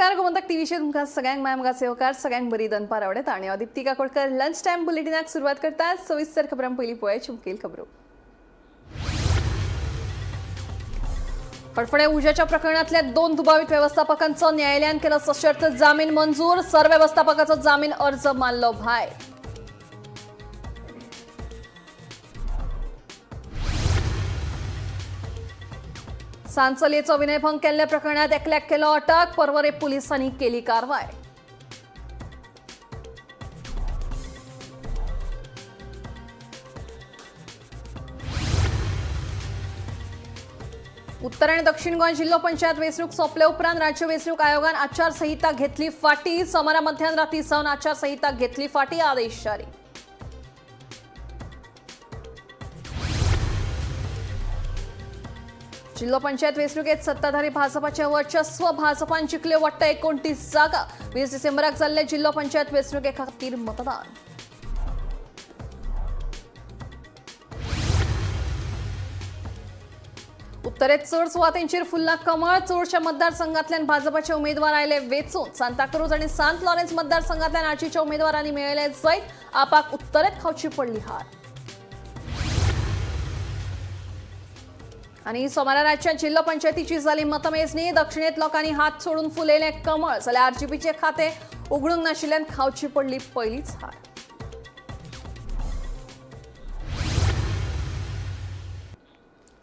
नमस्कार गोमंतक टीव्हीचे तुमकां सगळ्यांक मायमगाचे होकार सगळ्यांक बरी दनपार आवडत आणि अदिती काकोडकर लंच टाइम बुलेटिनाक सुरुवात करतात सविस्तर खबरां पयलीं पळोवया मुखेल खबरो। फडफडे उज्याच्या प्रकरणातल्या 2 दुबावित व्यवस्थापकांचो न्यायालयान केलो सशर्त जामीन मंजूर, सरव्यवस्थापकाचो जामीन अर्ज मानलो भायर। सांचलयेचो विनयभंग केल्ल्या प्रकरणात एकल्याक केलो अटक, पर्वरे पुलिसांनी केली कारवाय। उत्तर आणि दक्षिण गोंय जिल्हो पंचायत वेंचणूक सोंपले उपरांत राज्य वेंचणूक आयोगान आचारसंहिता घेतली फाटी, सोमारा मध्यराती सावन आचारसंहिता घेतली फाटी, आदेश जारी। जिल्हो पंचायत वेंचणुकेत सत्ताधारी भाजपाचे वर्चस्व, भाजपान जिखले वट्ट 29 जागा, 20 डिसेंबराक जाल्ले जिल्हो पंचायत वेंचणुके खातीर मतदान। उत्तरेत चड सुवातींचेर फुलला कमळ, चडशा मतदारसंघांतल्यान भाजपाचे उमेदवार आयले वेंचून, सांताक्रूज आणि सांत लॉरेन्स मतदारसंघांतल्यान आजीच्या उमेदवारांनी मेळयले जैत, आपाक उत्तरेत खावची पडली हार। आणि सोमारा राज्यात जिल्हो पंचायतीची जाली मतमेजणी, दक्षिणेत लोकांनी हात सोडून फुलयले कमळ, जाल्यार आरजीपीचे खाते उगडूंक नाशिल्ल्यान खावची पडली पयलीच हार।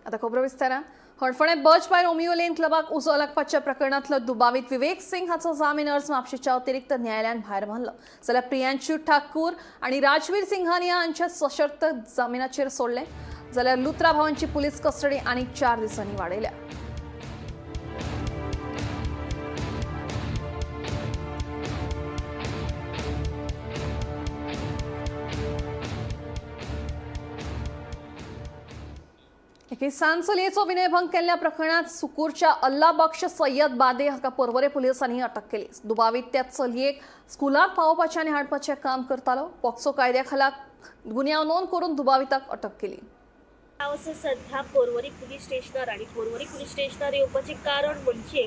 आता खबरो विस्तारान। हडफोणे बर्च बाय रोमियो लेन क्लबाक उजो लागपाच्या प्रकरणातलो दुबावित विवेक सिंग हाचो जामीन अर्ज म्हापशेच्या अतिरिक्त न्यायालयान भायर मारलो, जाल्यार प्रियांशु ठाकूर आणि राजवीर सिंघानिया हांच्या सशर्त जामिनाचेर सोडले, जाल्यार लुत्रा भावांची पुलीस कस्टडी आनीक 4 दिसांनी वाडयल्या। सांचलयेचो विनयभंग केल्ल्या प्रकरणात सुकूरच्या अल्ला बख्श सय्यद बादे हाका पर्वरे पुलिसांनी अटक केली। दुबावित त्या चलयेक स्कुलाक पावोवपाचें आनी हाडपाचें काम करतालो। पॉक्सो कायद्या खाला गुन्यांव नोंद करून दुबाविताक अटक केली। सध्या पर्वरी पुलीस स्टेशनार आणि पर्वरी पुलीस स्टेशनार येवपाचें कारण म्हणजे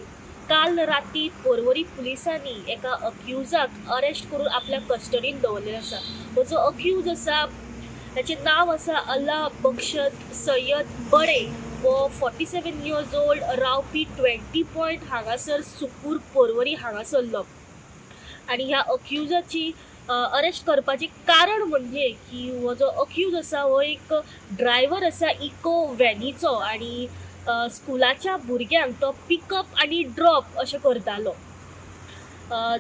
काल राती पर्वरी पुलिसांनी एका अक्युजाक अरेस्ट करून आपल्या कस्टडीन दवरलेलो आसा। हो जो अक्यूज आसा ताचें नाव आसा अल्ला बख्श सय्यद बडे, वो 47 इयर्स ओल्ड, रावपी 20 पॉयंट हांगासर सुकूर पर्वरी हांगासरलो। आणि ह्या अक्युजाची अरेस्ट करपाचें कारण म्हणजे की हो जो अक्यूज आसा हो एक ड्रायव्हर आसा इको व्हॅनीचो आणि स्कुलाच्या भुरग्यांक तो पिकअप आणि ड्रॉप अशें करतालो।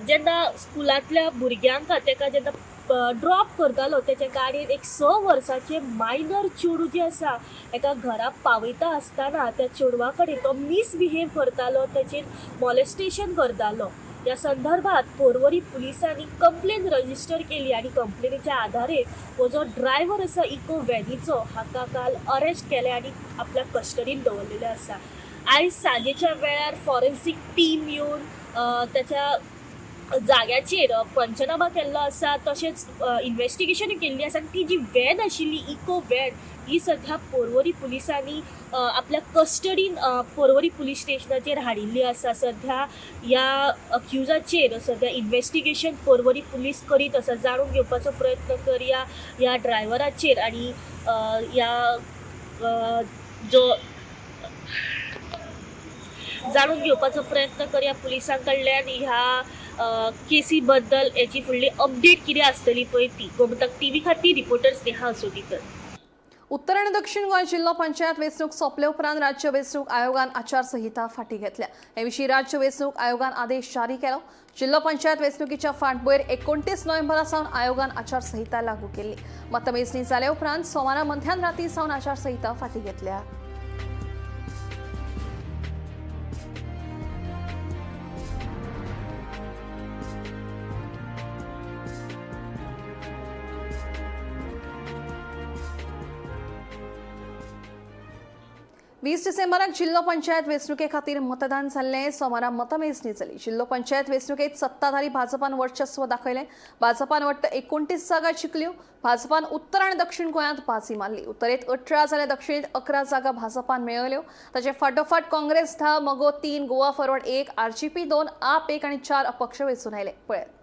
जेन्ना स्कुलांतल्या भुरग्यांक तेका जेन्ना ड्रॉप करतालो तेच्या गाडयेन एक 6 वर्साचें मायनर चेडूं जें आसा एका घरा पावयता आसतना त्या चेडवा कडेन तो मिसबिहेव करतालो, ताचेर मॉलेस्टेशन करतालो। ह्या संदर्भात पर्वरी पुलिसांनी कंप्लेन रजिस्टर केली आणि कंप्लेनीच्या आधारे हो जो ड्रायव्हर आसा इको व्हॅनीचो हाका काल अरेस्ट केले आणि आपल्या कस्टडीन दवरलेलो आसा। आयज सांजेच्या वेळार फॉरेन्सिक टीम येवन त्याच्या जाग्याचेर पंचनामा केल्लो आसा, तशेंच इन्व्हेस्टिगेशन केल्ली आसा। ती जी व्हॅन आशिल्ली इको व्हॅन ही सध्या पर्वरी पुलिसांनी आपल्या कस्टडीन पर्वरी पुलीस स्टेशनाचेर हाडिल्ली आसा। सध्या ह्या अक्युजाचेर सध्या इन्व्हेस्टिगेशन पर्वरी पुलीस करीत आसा। जाणून घेवपाचो प्रयत्न करया ह्या ड्रायव्हराचेर आणि ह्या जो जाणून घेवपाचो प्रयत्न करया पुलिसां कडल्यान ह्या केसी बद्दल याची फुडली अपडेट कितें आसतली पळय ती। गोमंतक टीव्ही खातीर रिपोर्टर स्नेहा असोटीकर। उत्तर आणि दक्षिण गोंय जिल्हो पंचायत वेंचणूक सोंपले उपरांत राज्य वेंचणूक आयोगान आचारसंहिता फाटी घेतल्या। हे विशीं राज्य वेंचणूक आयोगान आदेश जारी केलो। जिल्हो पंचायत वेंचणुकीच्या फाटभुंयेर 29 नोव्हेंबरा सावन आयोगान आचारसंहिता लागू केली। मतमेजणी जाल्या उपरांत सोमारा मध्यराती सावन आचारसंहिता फाटी घेतल्या। 20 डिसेंबराक जिल्लो पंचायत वेंचणुके खातीर मतदान जाल्लें. सोमारा मतमेजणी जाली. जिल्लो पंचायत वेंचणुकेत सत्ताधारी भाजपान वर्चस्व दाखयलें. भाजपान वट्ट 29 जागा जिखल्यो. भाजपान उत्तर आनी दक्षिण गोंयांत बाजी मारली. उत्तरेत 18 जाल्यार दक्षिणेत 11 जागा भाजपान मेळयल्यो. ताचे फाटोफाट काँग्रेस 10, मगो 3, गोवा फॉरवर्ड 1, आरजीपी 2, आप 1 आनी 4 अपक्ष वेंचून आयले. पळयात.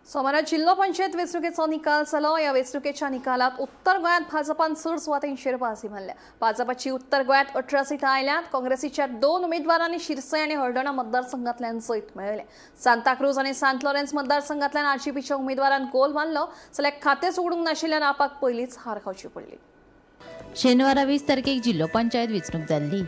सोमारा जिल्लो पंचायत वेंचणुकेचो निकाल जालो. ह्या वेंचणुकेच्या निकालात उत्तर गोंयांत भाजपान चड सुवातेंचेर बाजी मारल्या. भाजपाची उत्तर गोंयांत 18 सिटां आयल्यात. काँग्रेसीच्या 2 उमेदवारांनी शिरसय आनी हळदोणा मतदारसंघांतल्यान जैत मेळयलें. सांताक्रूज आनी सांत लॉरेन्स मतदारसंघांतल्यान आरजीपीच्या उमेदवारान गोल मारलो जाल्यार खातेंच उगडूंक नाशिल्ल्यान आपाक पयलींच हार खावची पडली. शेनवारा 20 तारखेक जिल्लो पंचायत वेंचणूक जाल्ली.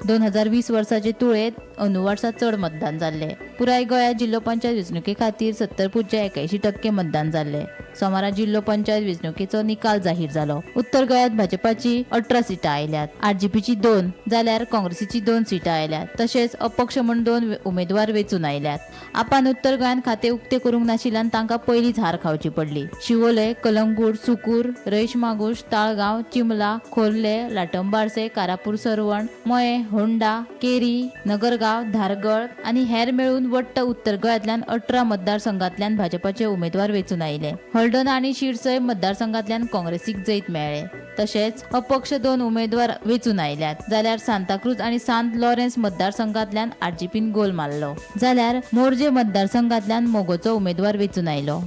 2020 वर्साचे तुळेत 9 वर्सां चड मतदान जाल्ले. पुराय गोंयांत जिल्लो पंचायत वेंचणुके खातीर 70.81% मतदान जाल्ले. सोमारा जिल्लो पंचायत वेंचणुकेचो निकाल जाहीर जालो. उत्तर गोंयांत भाजपाची 18 सिटां आयल्यात. आरजीपीची 2 जाल्यार काँग्रेसीची 2 सिटां आयल्यात. तशेंच अपक्ष म्हूण 2 उमेदवार वेंचून आयल्यात. आपान उत्तर गोंयांत खातें उक्तें करूंक नाशिल्ल्यान तांकां पयलींच हार खावची पडली. शिवोले, कलंगूट, सुकूर, रईश मागुश, ताळगांव, चिमला, खोर्ले, लाटंबारसे, कारापूर सरवण, मये, होंडा, केरी, नगरगाव, धारगळ आनी हेर मेळून वट्ट उत्तर गोंयांतल्यान 18 मतदारसंघांतल्यान भाजपाचे उमेदवार वेंचून आयले. हळदोणा आनी शिरसय मतदारसंघांतल्यान काँग्रेसीक जैत मेळ्ळे. तशेंच अपक्ष 2 उमेदवार वेंचून आयल्यात. जाल्यार सांताक्रूज आनी सांत लॉरेन्स मतदारसंघांतल्यान आरजीपीन गोल मारलो. जाल्यार मोर्जे मतदारसंघांतल्यान मोगोचो उमेदवार वेंचून आयलो.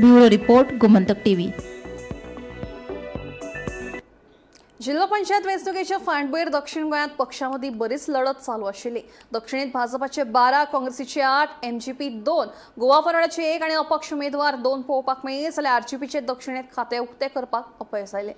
Bureau report, Gomantak TV. जिल्हा पंचायत वेंचणुकेच्या फाटभुंयेर दक्षिण गोंयांत पक्षां मदीं बरीच लढत चालू आशिल्ली. दक्षिणेत भाजपाचे 12, काँग्रेसीचे 8, एमजीपी 2, गोवा फॉरवर्डाचे 1 आनी अपक्ष उमेदवार 2 पळोवपाक मेळ्ळे, जाल्यार आरजीपीचे दक्षिणेत खातें उक्तें करपाक अपयश जालें.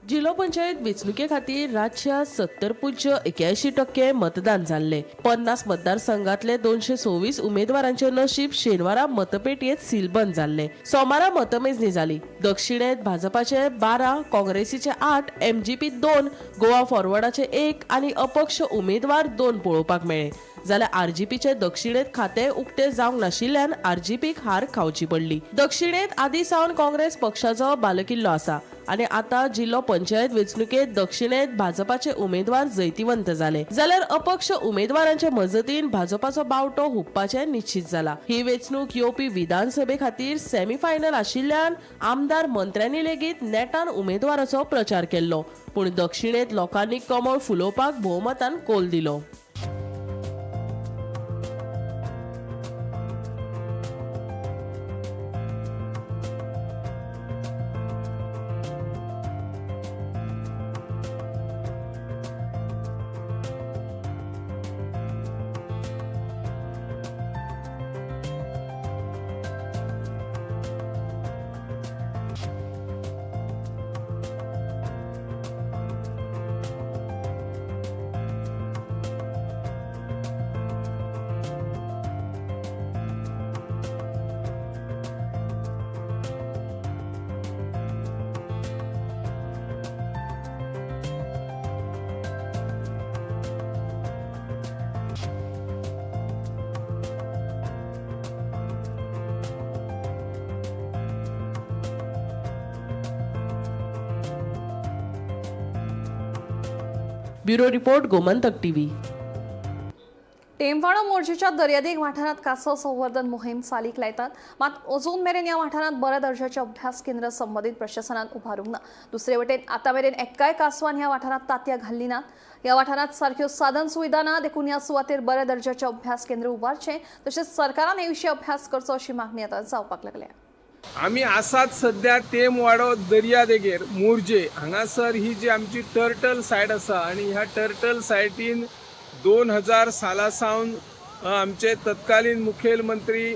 जिल्हा पंचायत वेंचणुके खातीर राज्यात 70.81% मतदान जाल्ले. 50 मतदारसंघातले 226 उमेदवारांचे नशीब शेनवारा मतपेटयेत सीलबंद जाल्ले. सोमारा मतमेजणी जाली. दक्षिणेत भाजपाचे 12, काँग्रेसीचे 8, MGP 2, गोवा फॉरवर्डाचे 1 आनी अपक्ष उमेदवार 2 पळोवपाक मेळ्ळे. जाल्यार आरजीपीचे दक्षिणेत खाते उक्ते जावंक नाशिल्ल्यान आरजीपीक हार खावची पडली. दक्षिणेत आदी सावन काँग्रेस पक्षाचो बालकिल्लो आसा आनी आता जिल्लो पंचायत वेंचणुकेत दक्षिणेत भाजपाचे उमेदवार जैतिवंत जाले. जाल्यार अपक्ष उमेदवारांचे मजतीन भाजपाचो बावटो हुपपाचें निश्चित जाला. ही वेंचणूक येवपी विधानसभे खातीर सेमीफायनल आशिल्ल्यान आमदार मंत्र्यांनी लेगीत नेटान उमेदवाराचो प्रचार केल्लो. पूण दक्षिणेत लोकांनी कमळ फुलोवपाक भोवमतान कौल दिलो. Bureau report Gomantak TV. Temwado मोर्जेच्या दर्यादेग वाठारात कासव संवर्धन मोहीम चालीक लायतात. मात अजून मेरेन ह्या वाठारात बऱ्या दर्जाचे अभ्यास केंद्र संबंधित प्रशासनान उभारूंक ना. दुसरे वटेन आतां मेरेन एक्काय कासवान ह्या वाठारात तांतयां घाल्ली नात. ह्या वाठारात सारक्यो साधन सुविधा ना देखून ह्या सुवातेर बऱ्या दर्जाचे अभ्यास केंद्र उबारचे तशेंच सरकारान हे विशीं अभ्यास करचो अशी मागणी आतां जावपाक लागल्या. आम्ही आसात सध्या टेमवाडो दर्या देगेर मोर्जे हांगासर ही जी आमची टर्टल सायट आसा आनी ह्या टर्टल सायटीन 2000 साला सावन आमचे तत्कालीन मुखेलमंत्री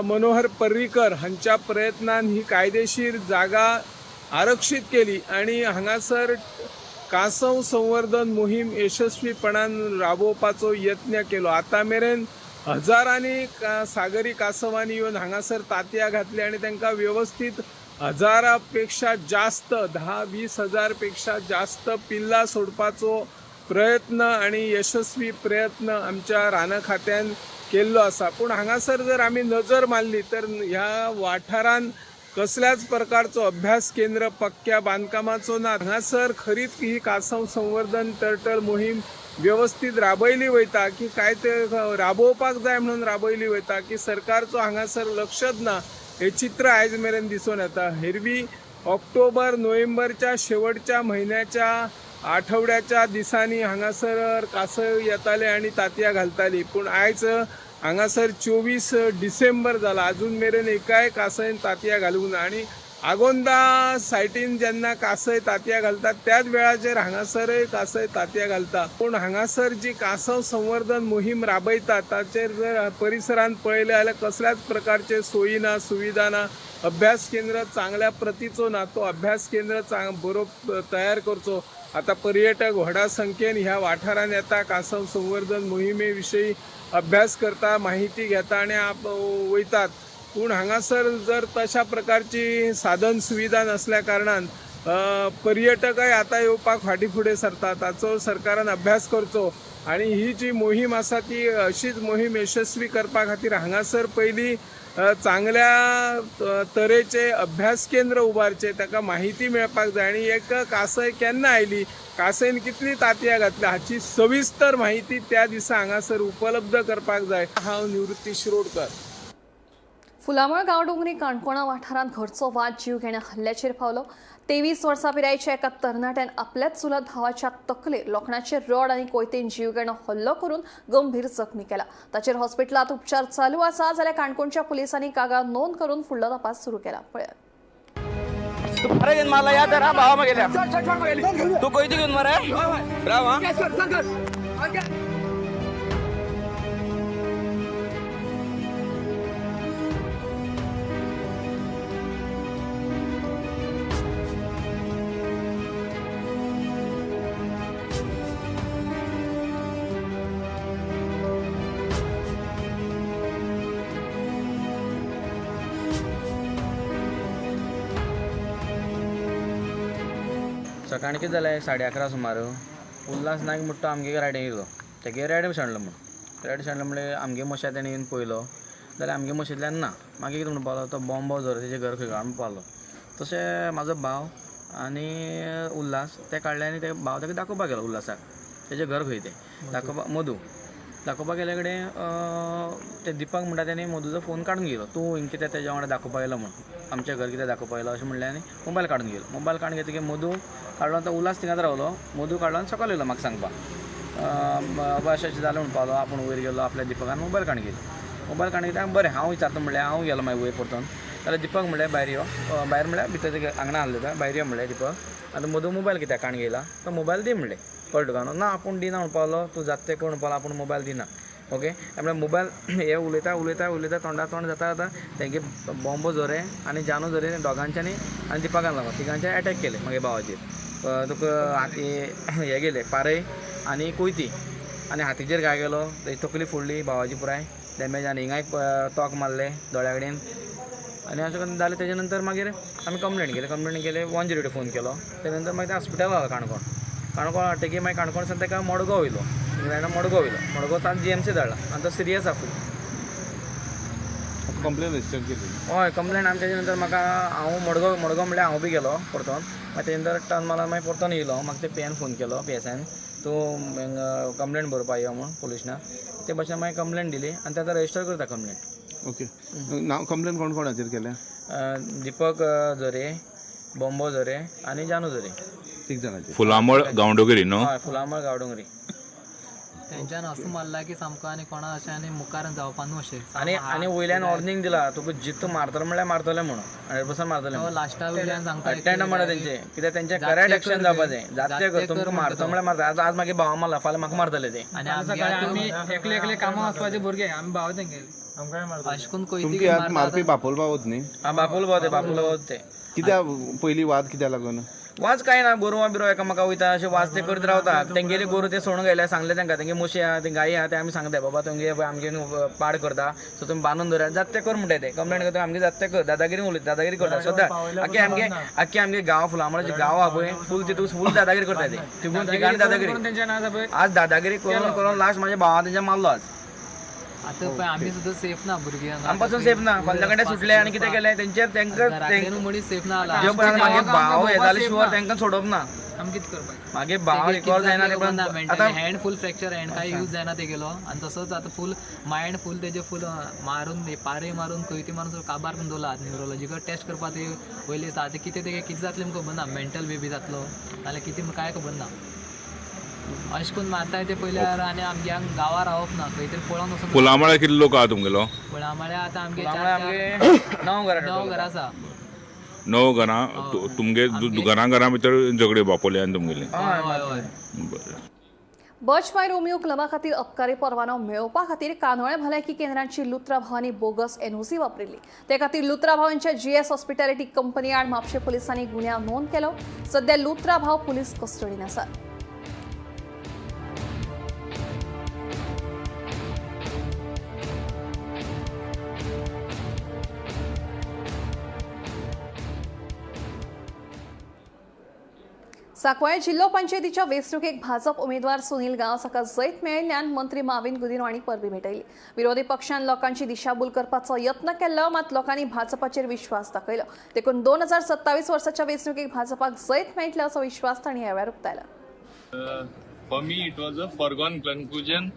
मनोहर पर्रीकर हांच्या प्रयत्नान ही कायदेशीर जागा आरक्षीत केली आणि हांगासर कासव संवर्धन मोहीम यशस्वीपणान राबोवपाचो यत्न केलो. आतां मेरेन हजारांनी सागरी कासवांनी येवन हांगासर तांतयां घातली आणि तांकां व्यवस्थित 1000 पेक्षा जास्त 10-20 हजार पेक्षा जास्त पिल्लां सोडपाचो प्रयत्न आणि यशस्वी प्रयत्न आमच्या रान खात्यान केल्लो आसा. पूण हांगासर जर आमी नजर मारली तर ह्या वाठारान कसल्याच प्रकारचो अभ्यास केंद्र पक्क्या बांदकामाचो ना. हांगासर खरीच ही कासव संवर्धन टर्टल मोहीम व्यवस्थित राबयली वयता की काय ते राबोवपाक जाय म्हणून राबयली वयता की सरकारचो हांगासर लक्षच ना हे चित्र आयज मेरेन दिसून येता. हेरवी ऑक्टोबर नोव्हेंबरच्या शेवटच्या महिन्याच्या आठवड्याच्या दिसांनी हांगासर कासव येताले आणि तांतयां घालताली. पूण आयज हांगासर 24 डिसेंबर जाला अजून मेरेन एकाय कासयेन तांतयां घालूंक ना. आणि आगोंदा सायटीन जेन्ना कासय तांतयां घालतात त्याच वेळाचेर हांगासरय कासय तांतयां घालता. पूण हांगासर जी कासव संवर्धन मोहीम राबयतात ताचेर जर परिसरांत पळयलें जाल्यार कसल्याच प्रकारचे सोयी ना, सुविधा ना, अभ्यास केंद्र चांगल्या प्रतीचो ना. तो अभ्यास केंद्र बरो तयार करचो. आता पर्यटक व्हडा संख्येन ह्या वाठारान येता, कासव संवर्धन मोहिमे विशयी अभ्यास करता, माहिती घेता आणि वयतात. पूण हांगासर जर तशा प्रकारची साधन सुविधा नसल्या कारणान पर्यटकय आता येवपाक फाटीं फुडें सरता. ताचो सरकारान अभ्यास करचो आणि ही जी मोहीम आसा ती अशीच मोहीम यशस्वी करपा खातीर हांगासर पयली चांगल्या तरेचे अभ्यास केंद्र उबारचे, ताका माहिती मेळपाक जाय आणि एक कासय केन्ना आयली, कासयन कितली तांतयां घातल्या हाची सविस्तर माहिती त्या दिसा हांगासर उपलब्ध करपाक जाय. हांव निवृत्ती शिरोडकर. फुलामळ गांवडोंगरी काणकोणा वाठारांत घरचो वाद जीव घेण्या हल्ल्याचेर पावलो. 23 वर्सां पिरायेच्या एका तरणाट्यान आपल्याच चुलत भावाच्या तकलेर लोखणाचे रॉड आनी कोयतेन जीव घेणो हल्लो करून गंभीर जखमी केला. ताचेर हॉस्पिटलांत उपचार चालू आसा जाल्यार काणकोणच्या पुलिसांनी कागाळ नोंद करून फुडलो तपास सुरू केला. अरे मला या तर भावा गेल्या तू कोयती घेऊन मरे राव. सकाळी कितें जालें 11:30 सुमार उल्हास नायक म्हणटा आमगे रायडींग येयलो तेगे रायड शेणलो म्हण रायड शेणलो म्हणल्यार आमगे मशा तेणें येवन पळयलो जाल्यार आमगे मशींतल्यान ना मागीर कितें म्हणून पावलो तो बॉम्बो जर तेजें घर खंय काडून पावलो तशें म्हाजो भाव आनी उल्हास ते काडले आनी ते भाव ताका दाखोवपाक गेलो उल्हासाक तेजें घर खंय तें दाखोवपाक मधू दाखोवपाक गेले कडेन ते दिपक म्हणटा तेणी मधूचो फोन काडून गेलो तूं हिंग कितें तेज्या वांगडा दाखोवपाक येयलो म्हण आमचें घर कितें दाखोवपाक येयलो अशें म्हणलें आनी मोबायल काडून गेलो मोबायल काडून घेतकीर मधू काडलो तो उल्हास थिंगाच रावलो मधू काडलो आनी सकयल येयलो म्हाका सांगपाक बाबा अशें अशें जालें म्हणून पावलो आपूण वयर गेलो आपल्या दिपकान मोबायल काडून गेलो मोबायल काडून घेतल्यार बरें हांव विचारता म्हणलें हांव गेलो मागीर वयर परतून जाल्यार दिपक म्हणलें भायर यो भायर म्हणल्यार भितर तेगे आंगणा आहलें तें भायर यो म्हणलें दिपक आतां मधू मोबायल कित्याक काडून घेयला तो मोबायल दी म्हणलें कळ्ळें तुका ना आपूण दिना म्हणून पावलो तूं जाता तें कोण पावलो आपूण मोबायल दिना ओके म्हळ्यार मोबायल हे उलयता तोंडा तोंड जाता तेंगे बॉम्बो जोरे आनी जानू जोरे दोगांच्यांनी आनी दिपकान लागून तिगांचे अटॅक केले मागे भावाचेर तुका हाती हे गेले पारय आनी कोयती आनी हातीचेर घाय गेलो तेजी तकली फोडली भावाची पुराय डॅमेज आनी हिंगा एक तोक मारले दोळ्या कडेन आनी अशें करून जालें तेजे नंतर मागीर आमी कंप्लेंट केले 102 फोन केलो ते नंतर मागीर हॉस्पिटल आलो काणकोण हाडटकीर मागीर काणकोणसान ताका मडगांव वयलो इंग्लँडान मडगांव सान GMC धाडला आनी तो सिरियस आसा फूल कंप्लेन रजिस्टर केली हय कंप्लेंट आनी तेजे नंतर म्हाका हांव मडगांव म्हणल्यार हांव बी गेलो परतून मागीर तेजे नंतर टर्न मारला मागीर परतून येयलो म्हाका ते PN फोन केलो PSN तूं कंप्लेंट बरोवपाक यो म्हूण पुलिसांना ते भाशेन मागीर कंप्लेंट दिली आनी ते आतां रजिस्टर करता कंप्लेंट ओके नाव कंप्लेन कोणाचेर केलें दिपक जोरे बॉम्बो जोरे आनी जानू जोरे 3 जाणांचेर फुलामळ गांवडोगरी न्हू हय फुलामळ गांवडोंगरी तेंच्यान असं मारला की सामको आनी कोणा अशें आनी मुखार जावपा न्हू अशें आनी वयल्यान वॉर्निंग दिला तुका जित्त मारतलो म्हणल्यार मारतले म्हणून 100% मारतले लास्टा वयल्यान सांगता अटेंड म्हणा तेंचे कित्याक तेंचे करेक्ट एक्शन जावपाक जाय जाते कर तुमकां मारतो म्हणल्यार मारता आज मागीर भावा मारला फाल्यां म्हाका मारतले ते आनी आमी एकले कामां वचपाचे भुरगे आमी भाव तेंगेले अशें करून तुमची कोयती आज मारपी बापोल बावत न्ही बापूल भाव ते कित्या पयलीं वाद कित्या लागून वाज काय ना गोरवां बिरो एकामेका वयता अशें वाज ते करत रावता तेंगेली गोरू ते सोडून गेले सांगले तांकां तेंगे मोशी आहा ते गायी आहा ते आमी सांगता बाबा तुमगे आमगे पाड करता सो तुमी बांदून दवरा जाता ते कर म्हणटा ते कंप्लेंट करता आमगे जाता ते कर दादागिरी उलयता दादागिरी करता सद्दां आख्खे आमगे गांव फुलामळाचे गांव आहा पळय फूल तितून फूल दादागिरी करता ते तितून ठिकाणी दादागिरी आज दादागिरी करून लास्ट म्हाज्या भावा तेंच्या मारलो आज आतां पळय आमी सुद्दां सेफ ना भुरगे आमी पासून सेफ ना फाल्यां कडेन सुटले आनी कितें केलें तेंचेर तेंकां मणी सेफ ना जे पर्यंत मागे भाव हे जाले शिवाय तेंकां सोडप ना आमी कितें करपाचें मागे भाव रिकॉर्ड जायना ते पर्यंत आतां हँड फूल फ्रॅक्चर हँड काय यूज जायना ते गेलो आनी तसोच आतां फूल मायंड फूल तेजे फूल मारून पारे मारून खंय मारून काबार करून दवरला न्युरोलॉजिकल टेस्ट करपा ते पयलीं आतां कितें तेगे कितें जातलें आमकां खबर ना मेंटल बेबी जातलो नाल्यार कितें काय खबर ना अशें करून मारताय ते पयलीं आनी आमगे गांवां रावप ना खंय तरी पळोवन वचून फुलामळ कितले लोक आहा तुमगेलो म्हळ्यार आतां आमगे आमगे 9 घरां आसा 9 घरां तुमगे घरां भितर झगडे बापोले आनी तुमगेले हय हय बरें बर्च बाय रोमियो क्लबा खातीर अबकारी परवानो मेळोवपा खातीर कांदोळे भलायकी केंद्रांची लुत्रा भावांनी बोगस NOC वापरिल्ली ते खातीर लुत्रा भावांच्या GS हॉस्पिटॅलिटी कंपनी आड म्हापशे पुलिसांनी गुन्यांव नोंद केलो सध्या लुत्रा भाव पुलीस कस्टडीन आसात सांकवाळे जिल्लो पंचायतीच्या वेंचणुकेक भाजप उमेदवार सुनील गांवस हाका जैत मेळिल्ल्यान मंत्री माविन गुदिन हांणी परबी भेटयली विरोधी पक्षान लोकांची दिशाभूल करपाचो यत्न केल्लो मात लोकांनी भाजपाचेर विश्वास दाखयलो देखून 2027 वर्साच्या वेंचणुकेक भाजपाक जैत मेळटले असो विश्वास तांणी ह्या वेळार उक्तायलो For me, it was a foregone conclusion.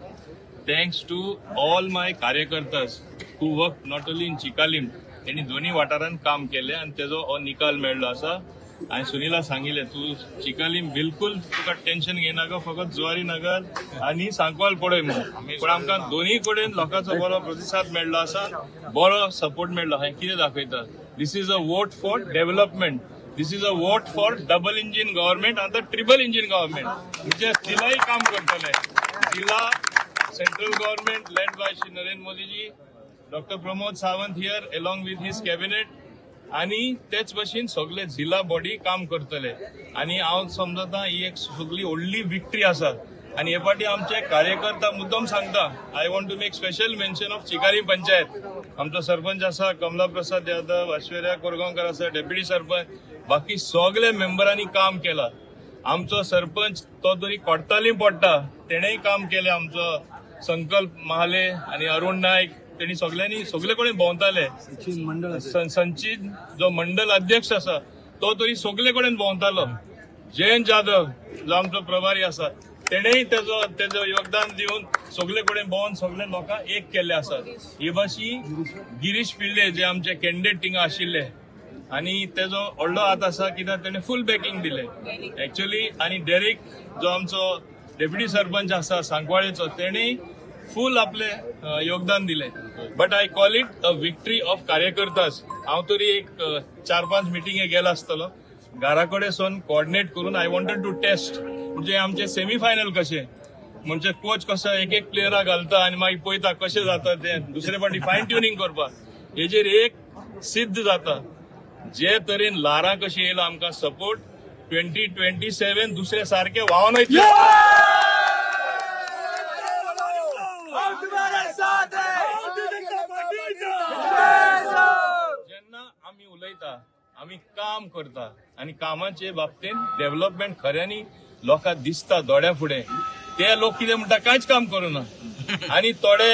Thanks to all my कार्यकर्तास who worked not only in Chikalim, त्यांनी दोन्ही वाठारांत काम केले आणि तेजो निकाल मेळ्ळो आसा. हांवें सुनीला सांगिल्लें तूं चिकालीम बिलकुल तुका टेन्शन घेयनाका फकत जुवारी नगर आनी सांकवाल पळय म्हणून पण आमकां दोनूय कडेन लोकांचो बरो प्रतिसाद मेळ्ळो आसा बरो सपोर्ट मेळ्ळो हें कितें दाखयता this is a vote for development this is a vote for double engine government आनी ट्रिपल इंजिन गव्हर्मेंट म्हणजे जिल्हाय काम करतले जिल्हा central government led by Shri Narendra Modiji doctor Pramod Sawant here along with his cabinet आणि तेच भशेन सगळे जिल्हा बॉडी काम करतले आणि हांव समजता ही एक सगळी व्हडली विक्ट्री आसा आणि हे फाटी आमचे कार्यकर्ता मुद्दम सांगता I want to make special mention of Chikari panchayat आमचो सरपंच आसा कमला प्रसाद यादव ऐश्वर्या कोरगांवकर आसा डेप्युटी सरपंच बाकी सगळे मेंबरांनी काम केला आमचो सरपंच तो तरी कोर्टाली पडटा, तेणेय काम केलें. आमचो संकल्प महाले आणि अरुण नायक तेणी सगळे कडेन भोंवताले. संचित जो मंडल अध्यक्ष आसा तो तरी सगळे कडेन भोंवतालो. जयंत जाधव जो आमचो प्रभारी आसा तेणेय तेजो योगदान दिवन सगळे कडेन भोंवन सगळे लोकांक एक केल्ले आसात. हे भाशी गिरीश पिल्ले जे आमचे कॅन्डिडेट थिंगा आशिल्ले आणि तेजो व्हडलो हात आसा कित्याक तेणें फूल बॅकिंग दिले एक्चुअली. आणि डेरेक जो आमचो डेप्युटी सरपंच आसा सांकवाळेचो तेणेय फूल आपले योगदान दिले. But I call it a victory of कार्यकर्तास. हांव तरी एक 4-5 मिटिंगे गेलो आसतलो घरा कडेन सोन कोऑर्डिनेट करून. आय वॉन्टेड टू टेस्ट म्हणजे आमचे सेमी फायनल कशे म्हणजे कोच कसो एक प्लेयरा घालता आणि मागीर पळयता कशें जाता ते दुसरे फावटी फायन ट्युनिंग करपाक. हेजेर एक सिद्ध जाता जे तरेन लारां कशी येयला आमकां सपोर्ट 2027 दुसरे सारखे व्हांवन वयतले. जेन्ना आमी उलयता आमी काम करता आणि कामाचे बाबतीन डेव्हलपमेंट खऱ्यांनी लोकांक दिसता दोळ्या फुडें. ते लोक कितें म्हणटा कांयच काम करूना आणि थोडे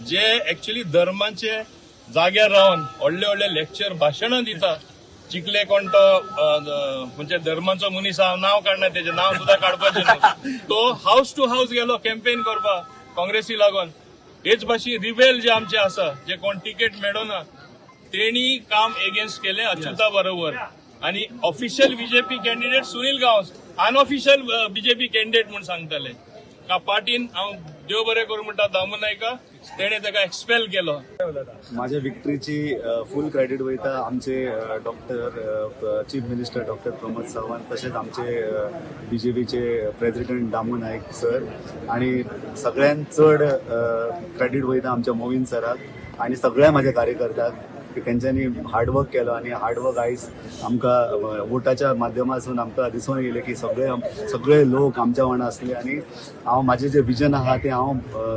जे एक्चुअली धर्माचे जाग्यार रावन व्हडले लेक्चर भाशणां दिता. चिखले कोण तो म्हणजे धर्माचो मनीस हांव नांव काडना तेजें नांव सुद्दां काडपाचें न्हू. तो हाऊस टू हाऊस गेलो कॅम्पेन करपाक काँग्रेसी लागून. हेच भाशी रिबेल जे आमचे आसा जे कोण तिकेट मेळोना तेणी काम एगेन्स्ट केले अच्युता बरोबर. आणि official BJP candidate Sunil Gawas unofficial BJP candidate म्हणून सांगताले. का पार्टीन हांव देव बरें करूं म्हणटा दामू नायका तेणे ताका एक्सपेल केलो. माझ्या विक्ट्रीची फुल क्रेडिट वयता आमचे doctor chief minister doctor Pramod Sawant तशेंच आमचे बीजेपीचे प्रेसिडेंट दामू नायक सर आणि सगळ्यांत चड क्रेडिट वयता आमच्या मोहीन सराक आणि सगळ्या माझ्या कार्यकर्त्याक की तेंच्यांनी हार्डवर्क केलो आणि हार्डवर्क आयज आमकां वोटाच्या माध्यमातून आमकां दिसून येयलें की सगळे लोक आमच्या वांगडा आसले. आणि हांव म्हाजें जें विजन आहा तें हांव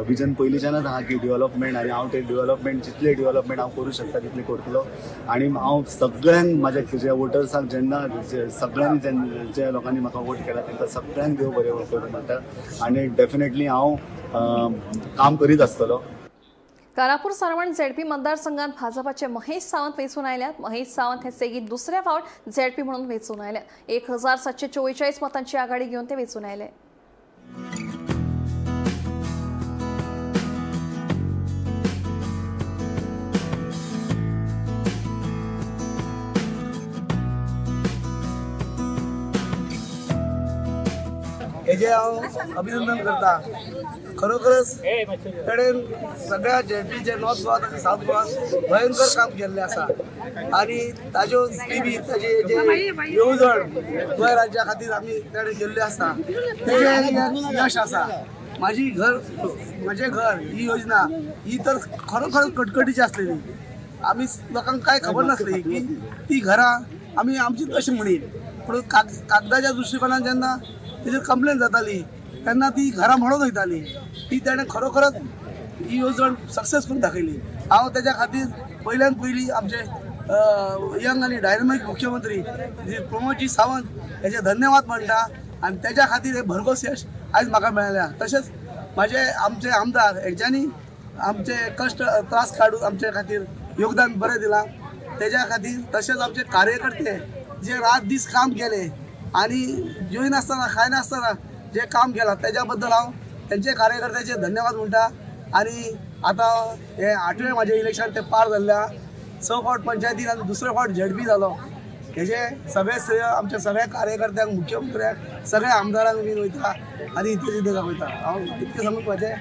विजन पयलींच्यानच आहा की डेव्हलपमेंट आणि हांव तें डेव्हलपमेंट जितलें डेव्हलपमेंट हांव करूं शकता तितलें करतलो. आणि हांव सगळ्यांक म्हाज्या जे वोटर्सांक जेन्ना सगळ्यांनी ज्या लोकांनी म्हाका वोट केला तांकां सगळ्यांक देव बरें करूं म्हणटा. आणि डेफिनेटली हांव काम करीत आसतलो. कारापूर सारवण झेडपी मतदारसंघात भाजपाचे महेश सावंत वेचून आयल्यात. महेश सावंत हे सेगीत दुसऱ्या फावट झेडपी म्हणून वेचून आयल्यात. 1744 मतांची आघाडी घेऊन ते वेचून आयले. हेजे हांव अभिनंदन करता. खरोखरच कडेन सगळ्या जेडपीचे नॉर्थ गोवा आनी सावथ गोवा भयंकर काम केल्लें आसा आणि ताज्यो टीव्ही ताजे जे येवजण गोंय राज्या खातीर आमी तेणें केल्ले आसता तेजें यश आसा. म्हजें घर ही योजना ही तर खरोखरच कटकटीची आसलेली. आमी लोकांक कांय खबर नासली की ती घरां आमी आमचीच अशी म्हणीन. पूण कागदाच्या दृश्टिकोनान जेन्ना तेजेर कंप्लेन जाताली तेन्ना ती घरां म्हणून वयताली. ती तेणें खरोखरच ही येवजण सक्सेस करून दाखयली. हांव तेज्या खातीर पयल्यान पयलीं आमचे यंग आनी डायनॅमीक मुख्यमंत्री प्रमोदजी सावंत हेचे धन्यवाद म्हणटा. आनी तेज्या खातीर हे भरघोस यश आयज म्हाका मेळ्ळ्या. तशेंच आमचे आमदार हेंच्यांनी आमचे कश्ट त्रास काडून आमचे खातीर योगदान बरें दिलां तेज्या खातीर. तशेंच आमचे कार्यकर्ते जे रात दीस काम केले आणि जेवय नासतना खाय नासतना जे काम केलां तेज्या बद्दल हांव तेंचे कार्यकर्त्याचे धन्यवाद म्हणटा. आणि आतां हे 8वें म्हाजें इलेक्शन तें पार जाल्ल्या 6 फावट पंचायतीन आनी दुसरे फावट झेडपी जालो. हेजे सगळे श्रेय आमच्या सगळ्या कार्यकर्त्यांक मुख्यमंत्र्याक सगळ्या आमदारांक बीन वयता आनी इतले देगाक वयता. हांव इतकें सांगून म्हाजें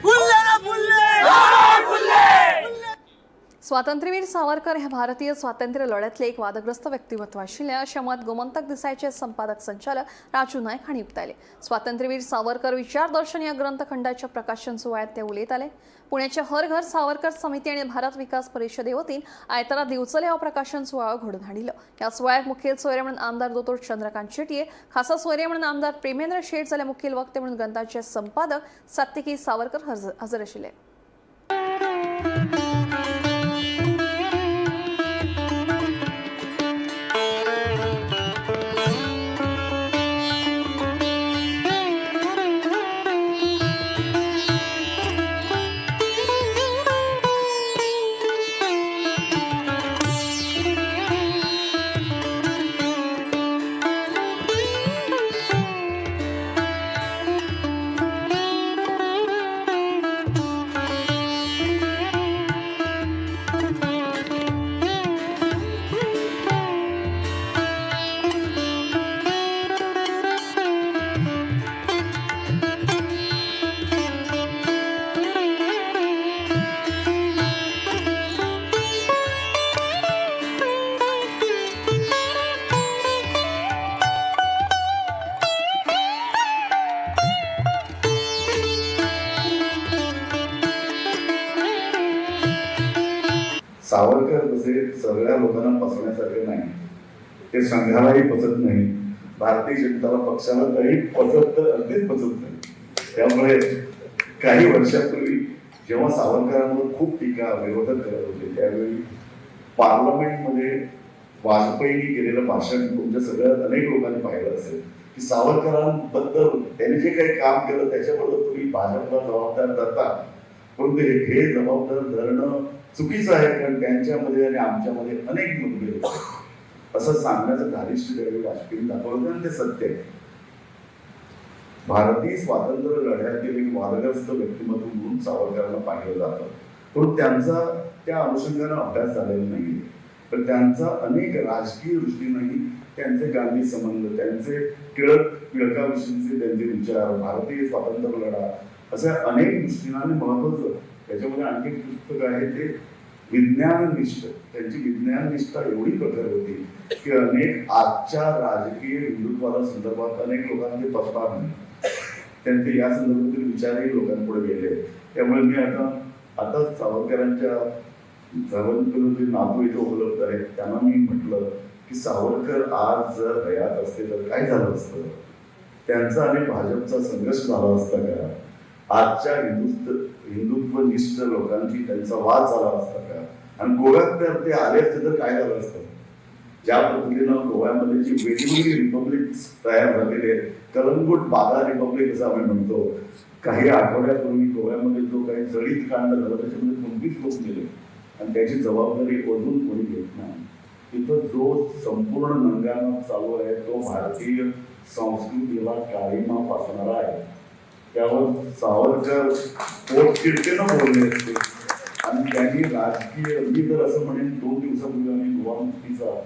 स्वातंत्र्यवीर सावरकर हे भारतीय स्वातंत्र्य लढ्यातले एक वादग्रस्त व्यक्तिमत्व आशिल्ले अशें मत गोमंतक दिसायचे संपादक संचालक राजू नायक हांणी उक्तायलें. स्वातंत्र्यवीर सावरकर विचारदर्शन ह्या ग्रंथखंडाच्या प्रकाशन सुवाळ्यात ते उलयताले. पुण्याच्या हर घर सावरकर समिती आणि भारत विकास परिषदे वतीन आयतारा दिवचले हो प्रकाशन सुवाळो घडून हाडिल्लो. ह्या सुवाळ्याक मुखेल सोयरे म्हणून आमदार दोतोर चंद्रकांत शेटये, खासा सोयरे म्हणून आमदार प्रेमेंद्र शेट जाल्यार मुखेल वक्ते म्हणून ग्रंथाचे संपादक सात्विकी सावरकर हजर आशिल्ले. सावरकर कसे सगळ्या लोकांना पसरण्यासारखे नाही, ते संघालाही पचत नाही, भारतीय जनता पक्षाला तरी पचत तर अगदीच पचत नाही. त्यामुळे काही वर्षापूर्वी जेव्हा सावरकरांवर खूप टीका विरोधक करत होते त्यावेळी पार्लमेंटमध्ये वाजपेयींनी केलेलं भाषण तुमच्या सगळ्या अनेक लोकांनी पाहिलं असेल की सावरकरांबद्दल त्यांनी जे काही काम केलं त्याच्याबद्दल तुम्ही भाजपला जबाबदार धरता, परंतु हे जबाबदार धरणं चुकीचं आहे, कारण त्यांच्यामध्ये आणि आमच्यामध्ये अनेक मतभेद होते असं सांगण्याचं धारिष्ट त्यावेळी वाजपेयींनी दाखवलं आणि ते सत्य आहे. भारतीय स्वातंत्र्य लढ्यातील एक वादग्रस्त व्यक्तिमत्व म्हणून सावरकरांना पाहिलं जातं, पण त्यांचा त्या अनुषंगाने अभ्यास झालेला नाही. तर त्यांचा अनेक राजकीय दृष्टीनेही त्यांचे गांधी संबंध, त्यांचे टिळकाविषयीचे त्यांचे विचार, भारतीय स्वातंत्र्य लढा अशा अनेक दृष्टीने महत्वाचं. त्याच्यामध्ये आणखी एक पुस्तक आहे ते विज्ञाननिष्ठ. त्यांची विज्ञाननिष्ठा एवढी प्रखर होती की अनेक आजच्या राजकीय हिंदुत्वाला संदर्भात अनेक लोकांचे पसणार नाही, त्यांचे या संदर्भातील विचारही लोकांपुढे गेले. त्यामुळे मी आता सावरकरांच्या जे नातू इथे उपलब्ध आहेत त्यांना मी म्हटलं की सावरकर आज जर हयात असते तर काय झालं असतं, त्यांचा आणि भाजपचा संघर्ष झाला असता का, आजच्या हिंदुत्वनिष्ठ लोकांची त्यांचा वाद झाला असता का, आणि गोव्यात तर ते आले असते तर काय झालं असतं. ज्या पद्धतीनं गोव्यामध्ये जी वेगवेगळी रिपब्लिक तयार झालेली आहे, कलंगूट बागा रिपब्लिक असं आम्ही म्हणतो, काही आठवड्यापूर्वी गोव्यामध्ये जो काही जळीत कांड झाला त्याच्यामध्ये 29 लोक गेले आणि त्याची जबाबदारी अजून कोणी घेत नाही. तिथं जो संपूर्ण नंगाना चालू आहे तो भारतीय संस्कृतीला काळीमा फासणारा आहे. त्यावर सावरकर पोटतिडकीनं बोलले असते आणि त्यांनी राजकीय, मी तर असं म्हणेन 2 दिवसापूर्वी आम्ही गोवा मुक्तीचा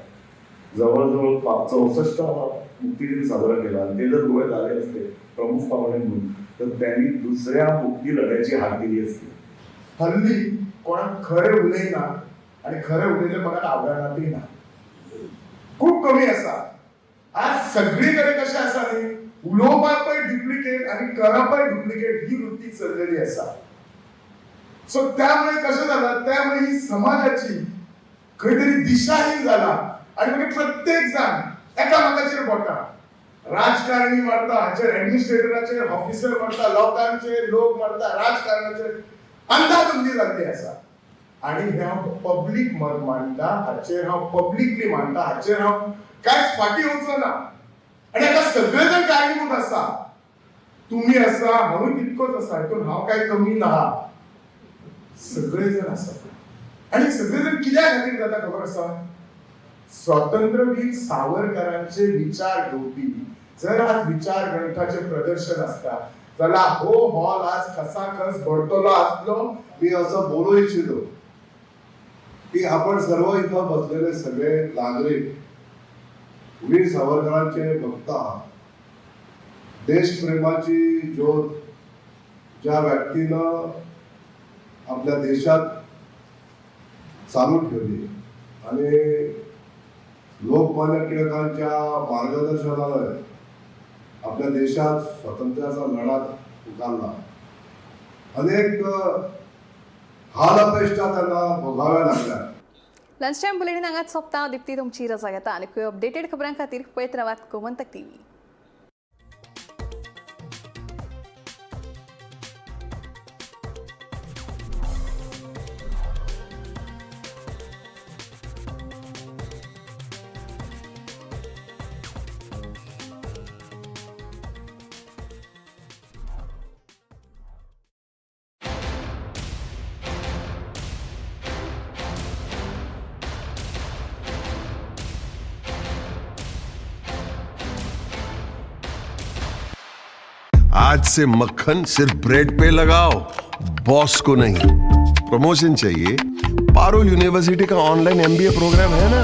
जवळजवळ 64वा मुक्तीदिन साजरा केला आणि ते जर गोव्यात आले असते प्रमुख पाहुणे म्हणून तर त्यांनी दुसऱ्या मुक्ती लढ्याची हाक दिली असती. हल्ली कोणा खरे उलय ना आणि खरे उलयले कोणाला आवडणारही ना, खूप कमी असा. आज सगळीकडे कशा असा न्ही, उलोवपाकय डुप्लिकेट आणि करपाय डुप्लिकेट ही वृत्ती चललेली असा. सो त्यामुळे कसं झालं, त्यामुळे ही समाजाची खंयतरी दिशाहीन झाला आणि म्हणजे प्रत्येक जण एकामेकाचेर बोटा, राजकारणी मारता, हाचेर ऍडमिनिस्ट्रेटराचेर, ऑफिसर मारता, लोकांचे लोक मारता, राजकारणाचेर अंधाधुंदी जाल्ली आसा. आणि हे हांव पब्लीक मत मांडटा, हाचेर हांव पब्लिकली मांडटा, हाचेर हांव कांयच फाटी येवचो ना. आणि आता सगळेजण कारणीभूत आसा, तुम्ही आसा, हांवूय तितकोच आसा, हितून हांव काय कमी ना, सगळेजण आसा. आणि सगळेजण कित्या खातीर जाता खबर आसा, स्वातंत्र्यवीर सावरकरांचे विचार घेवपी जर आज विचार ग्रंथाचे प्रदर्शन असता जाल्यार हो हॉल आज खसाखस भरतलो आसलो. मी असं बोलू इच्छितो की आपण सर्व इथं बसलेले सगळे नागरिक वीर सावरकरांचे भक्त आहात. देशप्रेमाची ज्योत ज्या व्यक्तीनं आपल्या देशात चालू ठेवली आणि लोकमान्य टिळकांच्या मार्गदर्शनाने आपल्या देशात स्वातंत्र्याचा लढा उभारला. अनेक हालअपेष्टा त्यांना भोगाव्या लागल्या. लंच टाइम बुलेटिन हांगाच सोंपता. दिप्ती तुमची रजा घेता आनी खंय अपडेटेड खबरां खातीर पळयत रावात गोमंतक टीव्ही. आज से मक्खन सिर्फ ब्रेड पे लगाओ, बॉस को नहीं. प्रमोशन चाहिए? पारुल यूनिवर्सिटी का ऑनलाइन MBA प्रोग्राम है ना,